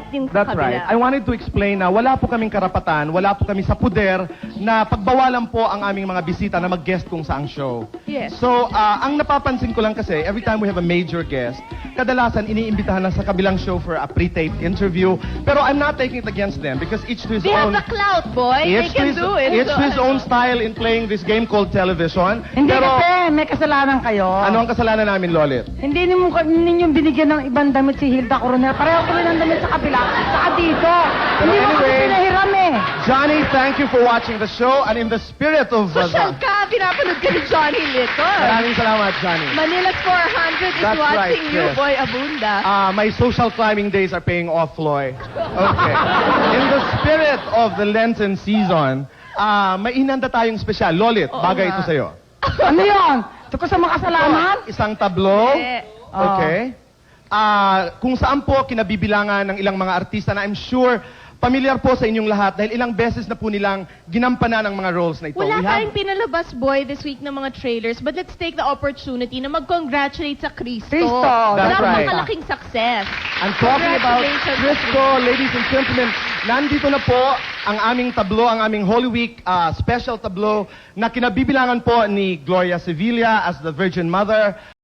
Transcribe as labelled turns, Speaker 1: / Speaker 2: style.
Speaker 1: din sa
Speaker 2: That's
Speaker 1: kabila.
Speaker 2: right. I wanted to explain na wala po kaming karapatan, wala po kami sa puder na pagbawalan po ang aming mga bisita na mag-guest kung saang show.
Speaker 1: Yes.
Speaker 2: So, ang napapansin ko lang kasi, every time we have a major guest, kadalasan iniimbitahan lang sa kabilang show for a pre-taped interview. Pero I'm not taking it against them because each to his
Speaker 1: They have
Speaker 2: own...
Speaker 1: the clout, boy. They can do it.
Speaker 2: It's to his own style in playing this game called television.
Speaker 3: Hindi
Speaker 2: Pero,
Speaker 3: kasi, may kasalanan kayo.
Speaker 2: ano ang kasalanan namin, Lolit?
Speaker 3: Hindi ninyong binigyan ng ibang damit si Hilda Coronel. Pareho ko rin ang damit sa kabila, saka dito. Hindi mo kasi
Speaker 2: anyway,
Speaker 3: pinahiram eh.
Speaker 2: Johnny, thank you for watching the show and in the spirit of...
Speaker 1: Social ka, pinapanood ka ni Johnny Litton.
Speaker 2: Maraming salamat, Johnny.
Speaker 1: Manila's 400 is
Speaker 2: That's
Speaker 1: watching
Speaker 2: right,
Speaker 1: you,
Speaker 2: yes.
Speaker 1: Boy Abunda.
Speaker 2: My social climbing days are paying off, Floy. Okay. In the spirit of the Lenten season, may inanda tayong special. Lolit,
Speaker 1: Oo
Speaker 2: bagay
Speaker 1: nga.
Speaker 2: ito sa'yo.
Speaker 3: Ano yun? Ito ko sa mga kasalanan?
Speaker 2: Isang tablo.
Speaker 1: Eh,
Speaker 2: Okay. Kung saan po kinabibilangan ng ilang mga artista na I'm sure familiar po sa inyong lahat dahil ilang beses na po nilang ginampanan ang mga roles na ito.
Speaker 1: wala
Speaker 2: We have-
Speaker 1: tayong pinalabas, boy, this week ng mga trailers, but let's take the opportunity na mag-congratulate sa Cristo.
Speaker 3: Cristo,
Speaker 2: that's right.
Speaker 1: Napakalaking success.
Speaker 2: I'm talking about
Speaker 1: Congratulations,
Speaker 2: Cristo, ladies and gentlemen. Nandito na po ang aming tablo, ang aming Holy Week special tablo na kinabibilangan po ni Gloria Sevilla as the Virgin Mother.